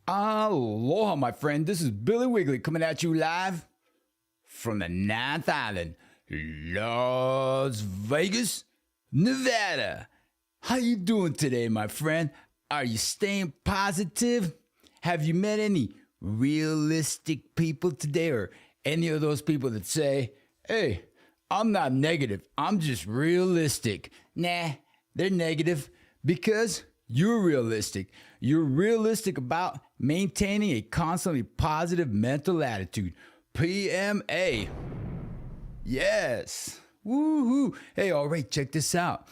Aloha, my friend. This is Billy Wiggly coming at you live from the Ninth Island, Las Vegas, Nevada. How you doing today, my friend? Are you staying positive? Have you met any realistic people today, or any of those people that say, hey, I'm not negative, I'm just realistic? Nah, they're negative because you're realistic. You're realistic about maintaining a constantly positive mental attitude. PMA. Yes. Woohoo. Hey, all right, check this out.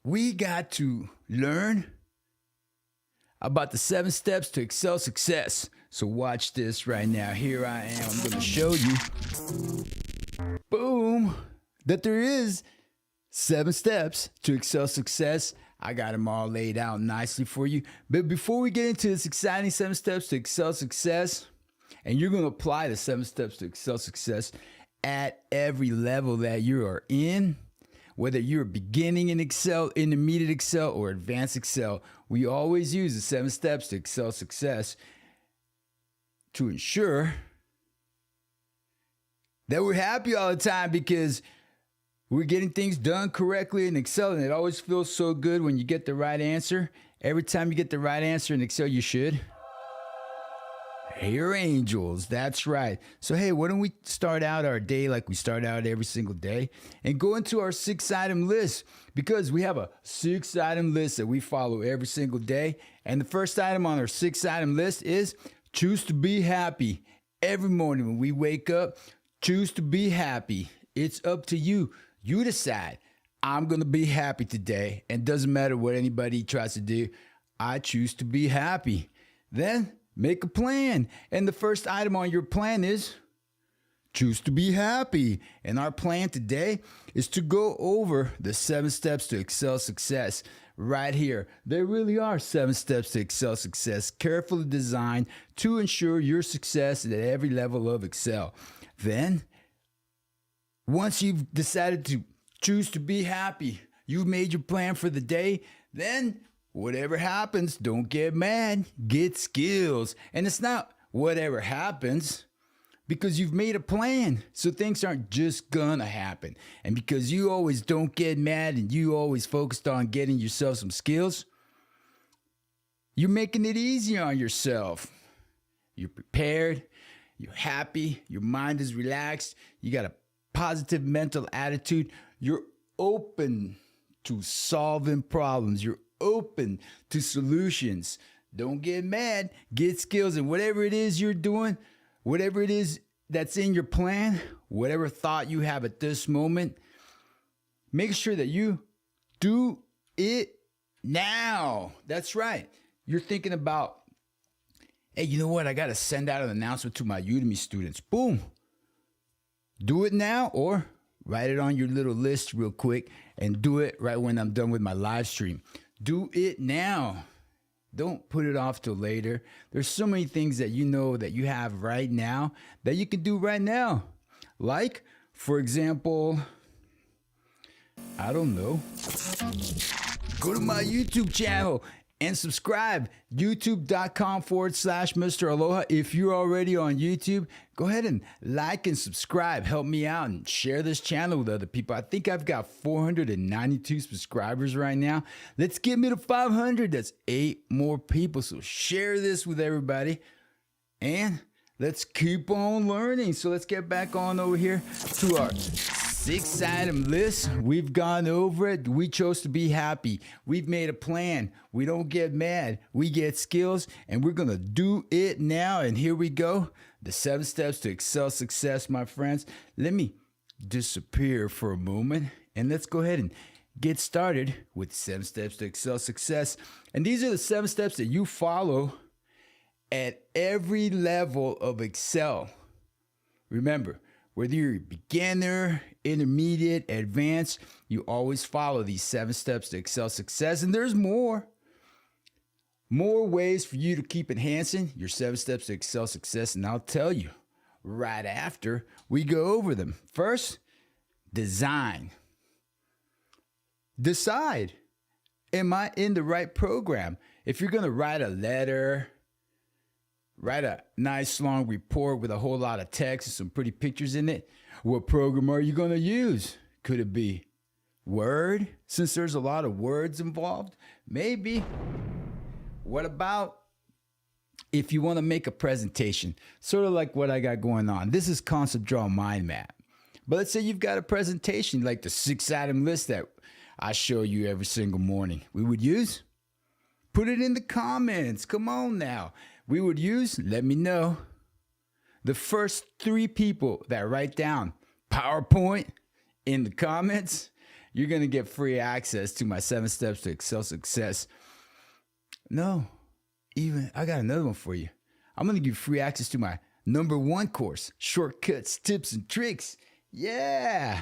We got to learn about the 7 steps to Excel success. So watch this right now. Here I am. I'm going to show you, boom, that there is 7 steps to Excel success. I got them all laid out nicely for you. But before we get into this exciting 7 steps to Excel success, and you're going to apply the 7 steps to Excel success at every level that you are in, whether you're beginning in Excel, intermediate Excel, or advanced Excel, we always use the 7 steps to Excel success to ensure that we're happy all the time, because we're getting things done correctly in Excel, and it always feels so good when you get the right answer. Every time you get the right answer in Excel, you should hear angels. That's right. So, hey, why don't we start out our day like we start out every single day and go into our 6-item list, because we have a 6-item list that we follow every single day. And the first item on our 6-item list is choose to be happy. Every morning when we wake up, choose to be happy. It's up to you. You decide, I'm going to be happy today, and doesn't matter what anybody tries to do. I choose to be happy. Then make a plan. And the first item on your plan is choose to be happy. And our plan today is to go over the 7 steps to Excel success right here. There really are 7 steps to Excel success, carefully designed to ensure your success at every level of Excel. Then, once you've decided to choose to be happy, you've made your plan for the day, then whatever happens, don't get mad, get skills. And it's not whatever happens, because you've made a plan, so things aren't just gonna happen. And because you always don't get mad and you always focused on getting yourself some skills, you're making it easy on yourself. You're prepared, you're happy, your mind is relaxed, you got a positive mental attitude, you're open to solving problems, you're open to solutions. Don't get mad, get skills. And whatever it is you're doing, whatever it is that's in your plan, whatever thought you have at this moment, make sure that you do it now. That's right. You're thinking about, hey, you know what? I got to send out an announcement to my Udemy students. Boom. Do it now, or write it on your little list real quick and do it right when I'm done with my live stream. Do it now. Don't put it off till later. There's so many things that you know that you have right now that you can do right now. Like, for example, I don't know, go to my YouTube channel and subscribe, youtube.com/Mr. Aloha. If you're already on YouTube, go ahead and like and subscribe. Help me out and share this channel with other people. I think I've got 492 subscribers right now. Let's get me to 500. That's 8 more people. So share this with everybody, and let's keep on learning. So let's get back on over here to our 6-item list. We've gone over it. We chose to be happy. We've made a plan. We don't get mad. We get skills, and we're going to do it now. And here we go. The 7 steps to Excel success, my friends. Let me disappear for a moment, and let's go ahead and get started with 7 steps to Excel success. And these are the 7 steps that you follow at every level of Excel. Remember, whether you're a beginner, intermediate, advanced, you always follow these 7 steps to Excel success. And there's more ways for you to keep enhancing your 7 steps to Excel success. And I'll tell you right after we go over them. First, design. Decide. Am I in the right program? If you're going to write a letter, write a nice long report with a whole lot of text and some pretty pictures in it, what program are you going to use? Could it be Word, since there's a lot of words involved? Maybe. What about if you want to make a presentation, sort of like what I got going on? This is Concept Draw Mind Map. But let's say you've got a presentation like the 6-item list that I show you every single morning. We would use? Put it in the comments. Come on now. We would use? Let me know. The first 3 people that write down PowerPoint in the comments, you're going to get free access to my 7 Steps to Excel Success. No, even I got another one for you. I'm going to give you free access to my #1 course, Shortcuts, Tips, and Tricks. Yeah.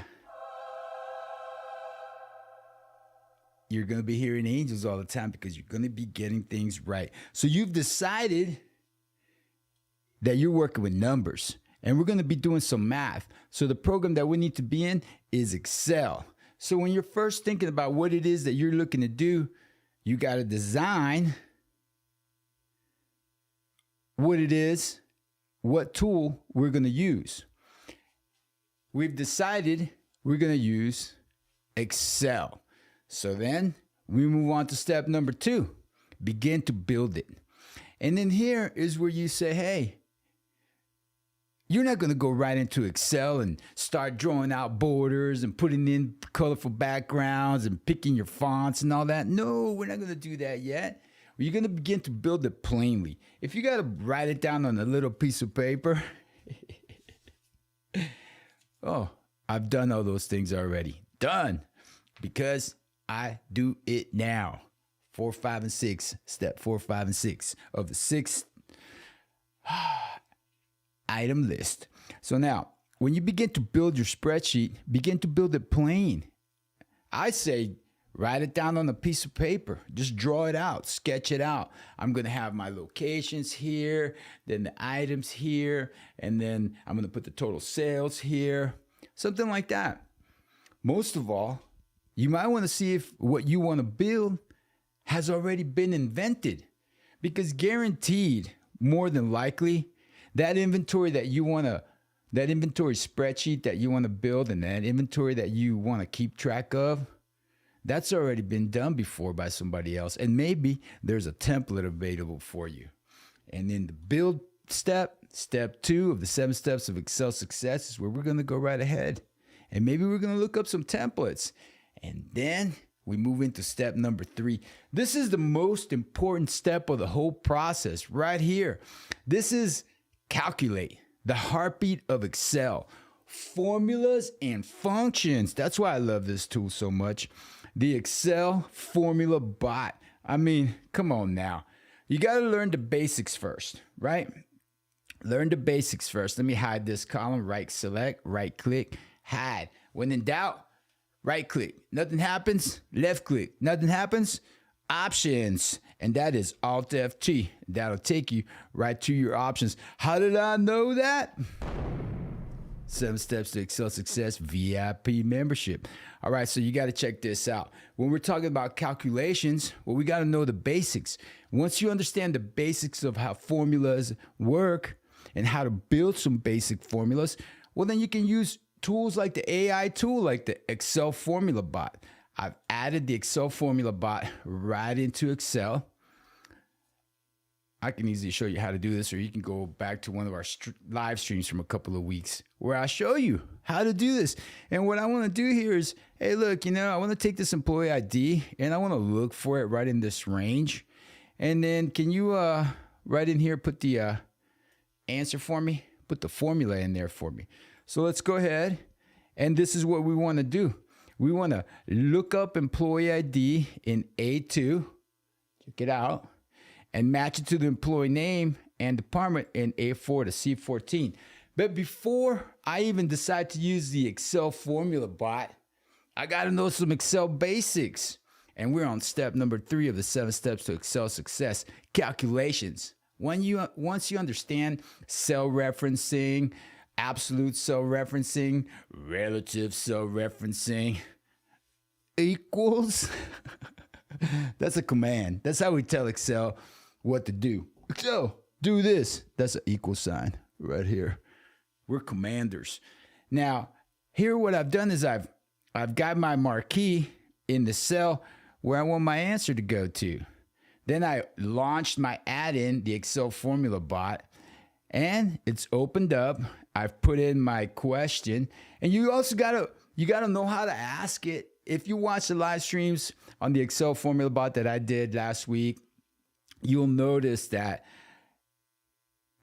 You're going to be hearing angels all the time because you're going to be getting things right. So you've decided that you're working with numbers, and we're going to be doing some math. So the program that we need to be in is Excel. So when you're first thinking about what it is that you're looking to do, you got to design what it is, what tool we're going to use. We've decided we're going to use Excel. So then we move on to step number 2, begin to build it. And then here is where you say, hey, you're not going to go right into Excel and start drawing out borders and putting in colorful backgrounds and picking your fonts and all that. No, we're not going to do that yet. You're going to begin to build it plainly. If you got to write it down on a little piece of paper, oh, I've done all those things already. Done. Because I do it now. 4, 5, and 6. Step 4, 5, and 6 of the 6-item list. So now, when you begin to build your spreadsheet, begin to build it plain. I say, write it down on a piece of paper. Just draw it out, sketch it out. I'm going to have my locations here, then the items here, and then I'm going to put the total sales here. Something like that. Most of all, you might want to see if what you want to build has already been invented. Because guaranteed, more than likely, that inventory spreadsheet that you want to build and that inventory that you want to keep track of, that's already been done before by somebody else. And maybe there's a template available for you. And then the build step 2 of the 7 steps of Excel success is where we're going to go right ahead. And maybe we're going to look up some templates. And then we move into step number 3. This is the most important step of the whole process right here. This is calculate, the heartbeat of Excel. Formulas and functions. That's why I love this tool so much. The Excel formula bot. I mean, come on now. You got to learn the basics first, right? Learn the basics first. Let me hide this column. Right select, right click, hide. When in doubt, right click. Nothing happens, left click. Nothing happens, options. And that is Alt FT. That'll take you right to your options. How did I know that? 7 Steps to Excel Success VIP membership. All right, so you got to check this out. When we're talking about calculations, well, we got to know the basics. Once you understand the basics of how formulas work and how to build some basic formulas, well, then you can use tools like the AI tool, like the Excel formula bot. I've added the Excel formula bot right into Excel. I can easily show you how to do this, or you can go back to one of our live streams from a couple of weeks where I show you how to do this. And what I want to do here is, hey, look, I want to take this employee ID and I want to look for it right in this range. And then can you right in here put the answer for me? Put the formula in there for me. So let's go ahead. And this is what we want to do. We want to look up employee ID in A2. Check it out. And match it to the employee name and department in A4 to C14. But before I even decide to use the Excel formula bot, I got to know some Excel basics. And we're on step number 3 of the 7 steps to Excel success, calculations. Once you understand cell referencing, absolute cell referencing, relative cell referencing, equals, That's a command. That's how we tell Excel what to do. Excel, do this. That's an equal sign right here. We're commanders. Now, here what I've done is I've got my marquee in the cell where I want my answer to go to. Then I launched my add-in, the Excel formula bot, and it's opened up. I've put in my question, and you also gotta know how to ask it. If you watch the live streams on the Excel formula bot that I did last week, you'll notice that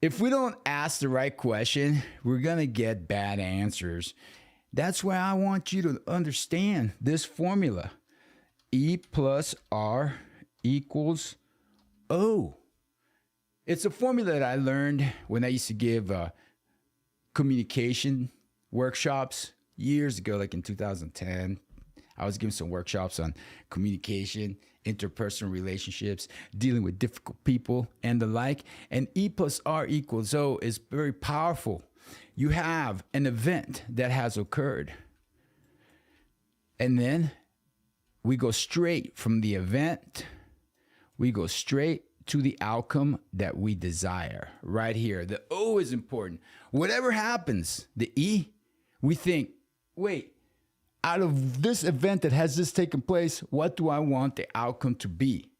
if we don't ask the right question, we're gonna get bad answers. That's why I want you to understand this formula. E plus R equals O. It's a formula that I learned when I used to give communication workshops years ago, like in 2010. I was giving some workshops on communication, interpersonal relationships, dealing with difficult people, and the like. And E plus R equals O is very powerful. You have an event that has occurred. And then we go straight from the event, we go straight to the outcome that we desire right here. The O is important. Whatever happens, the E, we think, wait, out of this event that has this taken place, what do I want the outcome to be?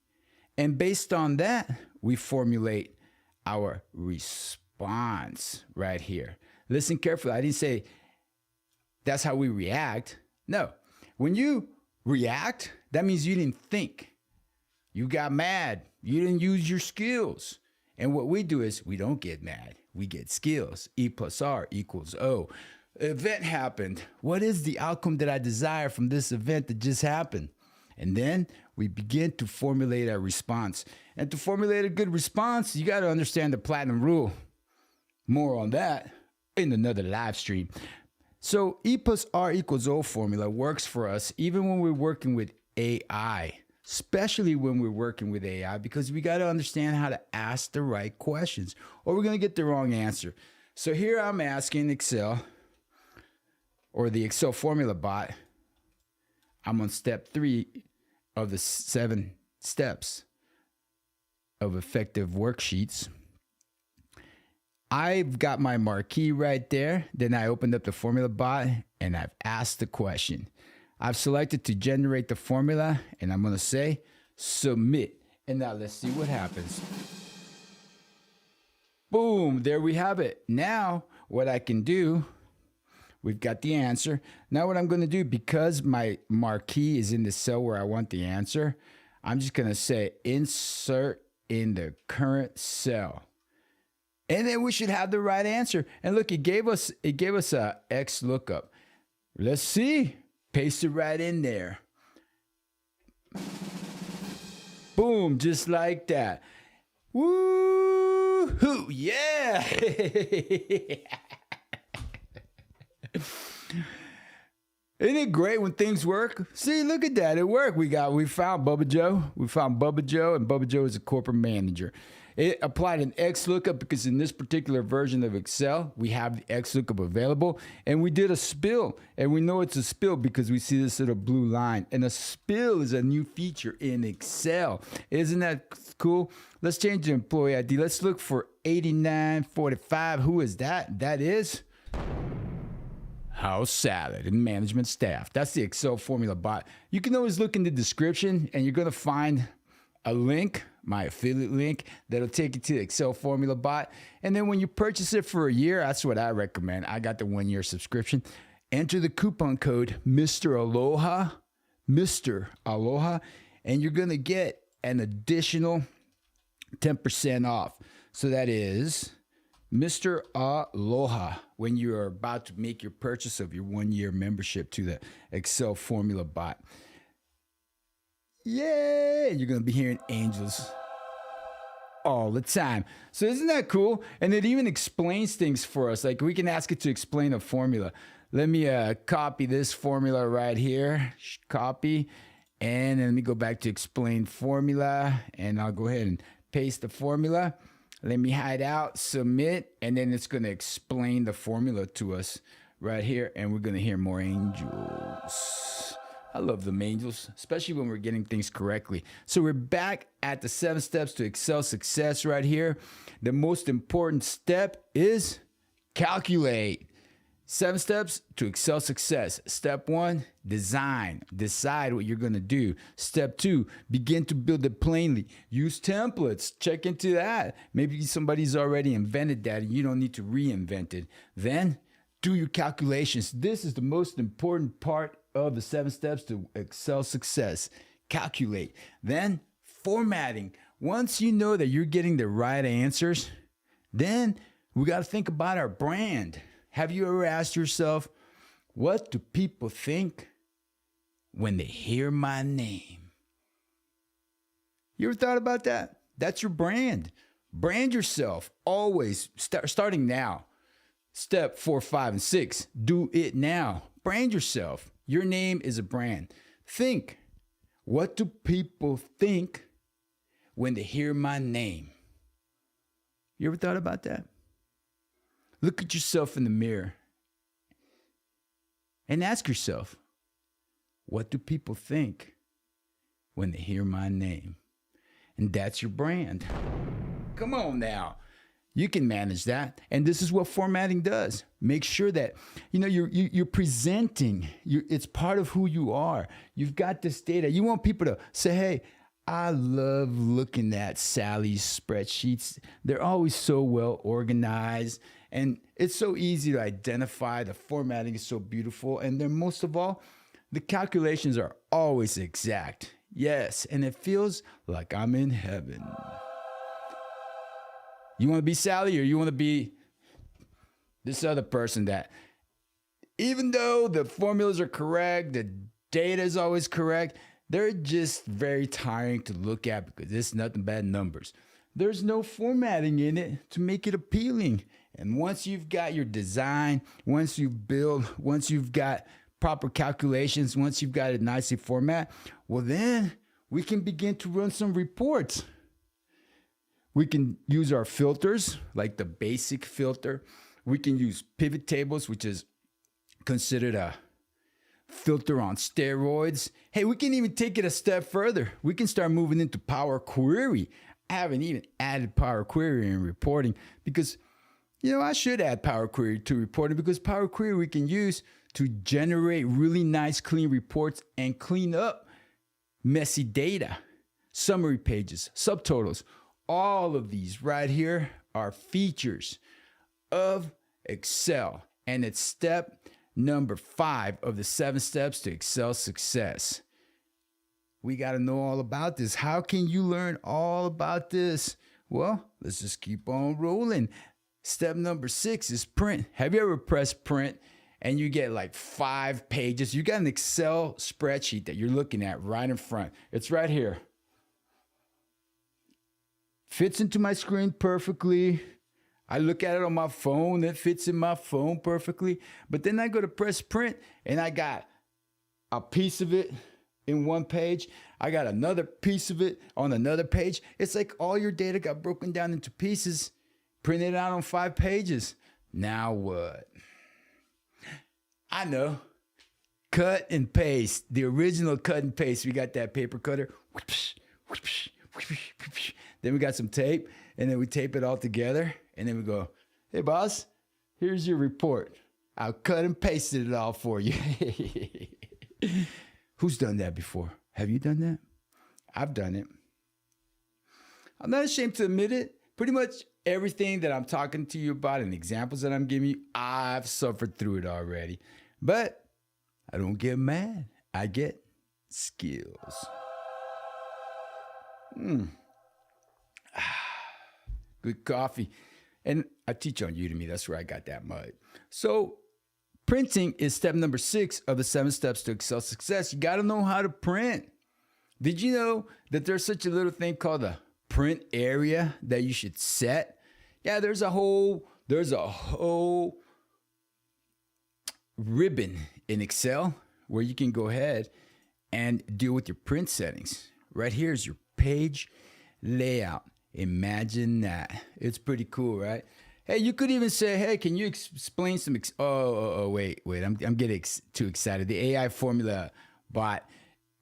And based on that, we formulate our response right here. Listen carefully. I didn't say that's how we react. No. When you react, that means you didn't think. You got mad. You didn't use your skills. And what we do is we don't get mad. We get skills. E plus R equals O. Event happened. What is the outcome that I desire from this event that just happened? And then we begin to formulate our response. And to formulate a good response, you got to understand the platinum rule. More on that in another live stream. So E plus R equals O formula works for us even when we're working with AI, especially when we're working with AI, because we got to understand how to ask the right questions or we're going to get the wrong answer. So here I'm asking Excel, or the Excel formula bot. I'm on step 3 of the 7 steps of effective worksheets. I've got my marquee right there. Then I opened up the formula bot and I've asked the question. I've selected to generate the formula and I'm going to say submit. And now let's see what happens. Boom, there we have it. Now what I can do, we've got the answer. Now what I'm going to do, because my marquee is in the cell where I want the answer, I'm just going to say insert in the current cell. And then we should have the right answer. And look, it gave us a X lookup. Let's see. Paste it right in there. Boom, just like that. Woo-hoo, yeah. Isn't it great when things work? See, look at that. It worked. We found Bubba Joe. We found Bubba Joe, and Bubba Joe is a corporate manager. It applied an X lookup because in this particular version of Excel, we have the X lookup available, and we did a spill, and we know it's a spill because we see this little blue line, and a spill is a new feature in Excel. Isn't that cool? Let's change the employee ID. Let's look for 8945. Who is that? That is House Salad and management staff. That's the Excel formula bot. You can always look in the description, and you're going to find a link, my affiliate link, that'll take you to the Excel formula bot. And then when you purchase it for a year, that's what I recommend. I got the 1-year subscription. Enter the coupon code Mr. Aloha, Mr. Aloha, and you're going to get an additional 10% off. So that is Mr. Aloha when you are about to make your purchase of your 1-year membership to the Excel formula bot. Yeah, you're going to be hearing angels all the time. So isn't that cool? And it even explains things for us. Like we can ask it to explain a formula. Let me copy this formula right here. Copy. And then let me go back to explain formula. And I'll go ahead and paste the formula. Let me hide out, submit. And then it's going to explain the formula to us right here. And we're going to hear more angels. I love them angels, especially when we're getting things correctly. So we're back at the 7 steps to Excel success right here. The most important step is calculate. 7 steps to Excel success. Step 1, design. Decide what you're going to do. Step 2, begin to build it plainly. Use templates. Check into that. Maybe somebody's already invented that and you don't need to reinvent it. Then do your calculations. This is the most important part of the 7 steps to Excel success. Calculate. Then formatting. Once you know that you're getting the right answers, then we got to think about our brand. Have you ever asked yourself, what do people think when they hear my name? You ever thought about that? That's your brand. Brand yourself always, starting now. Step 4, 5, and 6, do it now. Brand yourself. Your name is a brand. Think, what do people think when they hear my name? You ever thought about that? Look at yourself in the mirror and ask yourself, what do people think when they hear my name? And that's your brand. Come on now. You can manage that. And this is what formatting does. Make sure that, you're presenting. It's part of who you are. You've got this data. You want people to say, hey, I love looking at Sally's spreadsheets. They're always so well organized. And it's so easy to identify. The formatting is so beautiful. And then most of all, the calculations are always exact. Yes, and it feels like I'm in heaven. You want to be Sally, or you want to be this other person that, even though the formulas are correct, the data is always correct, they're just very tiring to look at because it's nothing but numbers. There's no formatting in it to make it appealing. And once you've got your design, once you've got proper calculations, once you've got it nicely formatted, well, then we can begin to run some reports. We can use our filters, like the basic filter. We can use pivot tables, which is considered a filter on steroids. Hey, we can even take it a step further. We can start moving into Power Query. I haven't even added Power Query in reporting because, I should add Power Query to reporting, because Power Query we can use to generate really nice, clean reports and clean up messy data, summary pages, subtotals. All of these right here are features of Excel. And it's step number 5 of the 7 steps to Excel success. We got to know all about this. How can you learn all about this? Well, let's just keep on rolling. Step number 6 is print. Have you ever pressed print and you get like 5 pages? You got an Excel spreadsheet that you're looking at right in front. It's right here. Fits into my screen perfectly. I look at it on my phone. It fits in my phone perfectly. But then I go to press print and I got a piece of it in one page. I got another piece of it on another page. It's like all your data got broken down into pieces, printed out on 5 pages. Now what? I know. Cut and paste. The original cut and paste. We got that paper cutter. Then we got some tape, and then we tape it all together, and then we go, hey, boss, here's your report. I'll cut and pasted it all for you. Who's done that before? Have you done that? I've done it. I'm not ashamed to admit it. Pretty much everything that I'm talking to you about and examples that I'm giving you, I've suffered through it already. But I don't get mad. I get skills. Good coffee. And I teach on Udemy. That's where I got that mug. So printing is step number 6 of the 7 steps to Excel success. You got to know how to print. Did you know that there's such a little thing called a print area that you should set? Yeah, there's a whole ribbon in Excel where you can go ahead and deal with your print settings. Right here is your page layout. Imagine that. It's pretty cool, right? Hey, you could even say, hey, can you explain some, wait, I'm getting too excited. The AI formula bot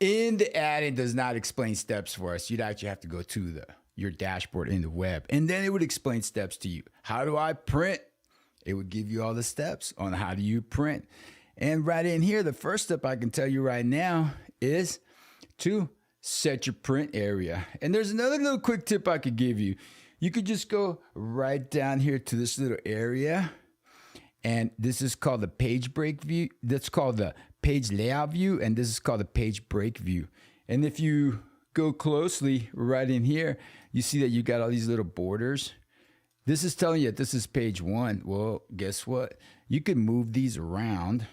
in the ad, it does not explain steps for us. You'd actually have to go to your dashboard in the web, and then it would explain steps to you. How do I print? It would give you all the steps on how do you print. And right in here, the first step I can tell you right now is to set your print area. And there's another little quick tip I could give you. You could just go right down here to this little area. And this is called the page break view. That's called the page layout view. And this is called the page break view. And if you go closely right in here, you see that you got all these little borders. This is telling you that this is page 1. Well, guess what? You can move these around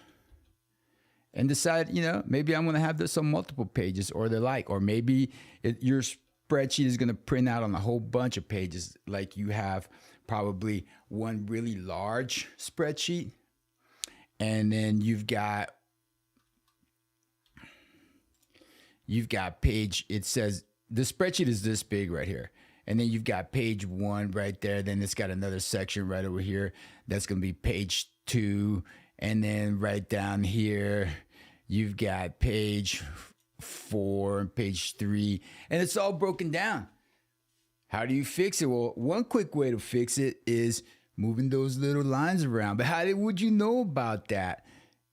and decide, maybe I'm going to have this on multiple pages or the like, or maybe your spreadsheet is going to print out on a whole bunch of pages. Like you have probably one really large spreadsheet, and then you've got page, it says the spreadsheet is this big right here. And then you've got page 1 right there. Then it's got another section right over here. That's going to be page 2. And then right down here, you've got page 4 and page 3. And it's all broken down. How do you fix it? Well, one quick way to fix it is moving those little lines around. But how would you know about that?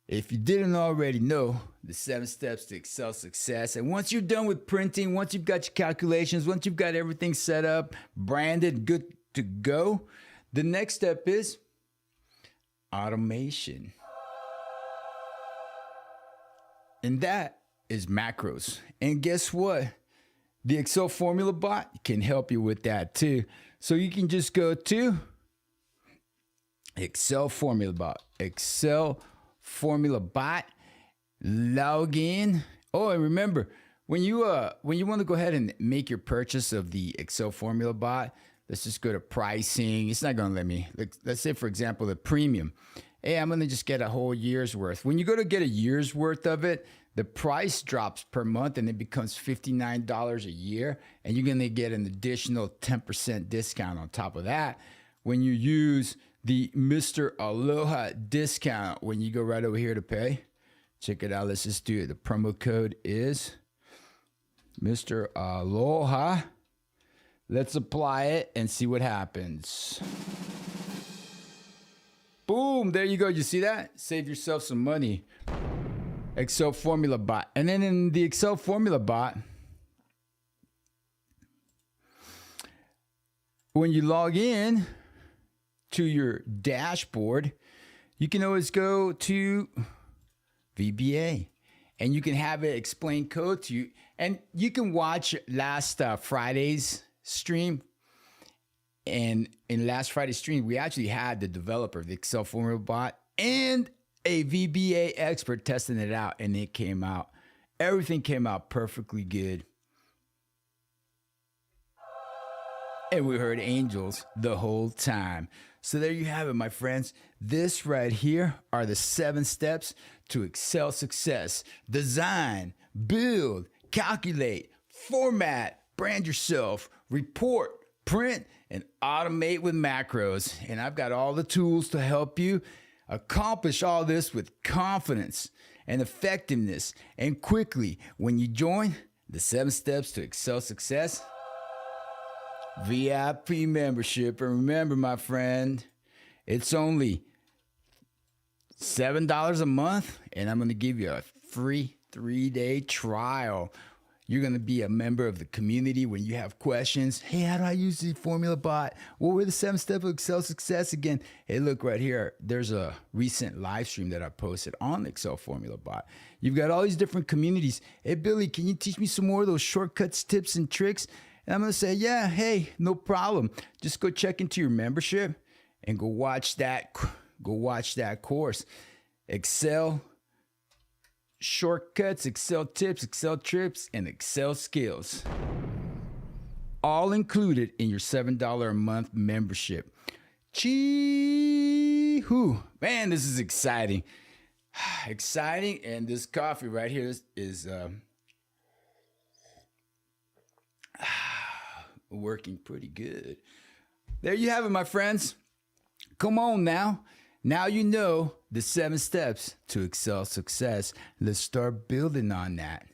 If you didn't already know, the 7 steps to Excel success. And once you're done with printing, once you've got your calculations, once you've got everything set up, branded, good to go, the next step is automation. And that is macros. And guess what? The Excel formula bot can help you with that too. So you can just go to Excel formula bot, log in. Oh, and remember, when you want to go ahead and make your purchase of the Excel formula bot, let's just go to pricing. It's not going to let me. Let's say, for example, the premium. Hey, I'm going to just get a whole year's worth. When you go to get a year's worth of it, the price drops per month and it becomes $59 a year. And you're going to get an additional 10% discount on top of that when you use the Mr. Aloha discount. When you go right over here to pay, check it out. Let's just do it. The promo code is Mr. Aloha. Let's apply it and see what happens. Boom, there you go. You see that? Save yourself some money. Excel formula bot. And then in the Excel formula bot, when you log in to your dashboard, you can always go to VBA and you can have it explain code to you. And you can watch last Friday's stream. And in last Friday's stream, we actually had the developer of the Excel formula bot and a VBA expert testing it out, and it came out. Everything came out perfectly good. And we heard angels the whole time. So there you have it, my friends. This right here are the 7 steps to Excel success. Design, build, calculate, format, brand yourself, report, print, and automate with macros. And I've got all the tools to help you accomplish all this with confidence and effectiveness and quickly when you join the 7 steps to Excel success VIP membership. And remember, my friend, it's only $7 a month, and I'm going to give you a free 3-day trial. You're going to be a member of the community when you have questions. Hey, how do I use the formula bot? What were the 7 steps of Excel success again? Hey, look right here. There's a recent live stream that I posted on the Excel formula bot. You've got all these different communities. Hey, Billy, can you teach me some more of those shortcuts, tips, and tricks? And I'm going to say, yeah, hey, no problem. Just go check into your membership and go watch that course. Excel shortcuts, Excel tips, Excel trips, and Excel skills. All included in your $7 a month membership. Chee-hoo. Man, this is exciting. Exciting. And this coffee right here is working pretty good. There you have it, my friends. Come on now. Now you know the 7 steps to Excel success. Let's start building on that.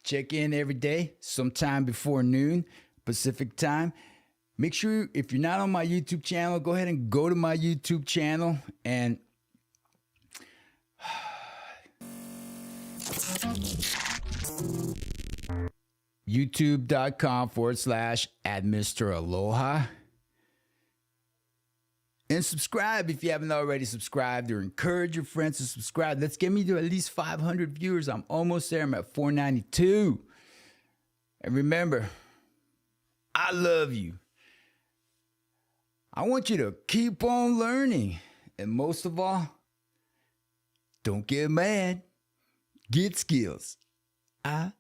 Check in every day, sometime before noon Pacific time. Make sure if you're not on my YouTube channel, go ahead and go to my YouTube channel and youtube.com/Mr. Aloha. And subscribe if you haven't already subscribed, or encourage your friends to subscribe. Let's get me to at least 500 viewers. I'm almost there. I'm at 492. And remember, I love you. I want you to keep on learning. And most of all, don't get mad. Get skills. Aloha.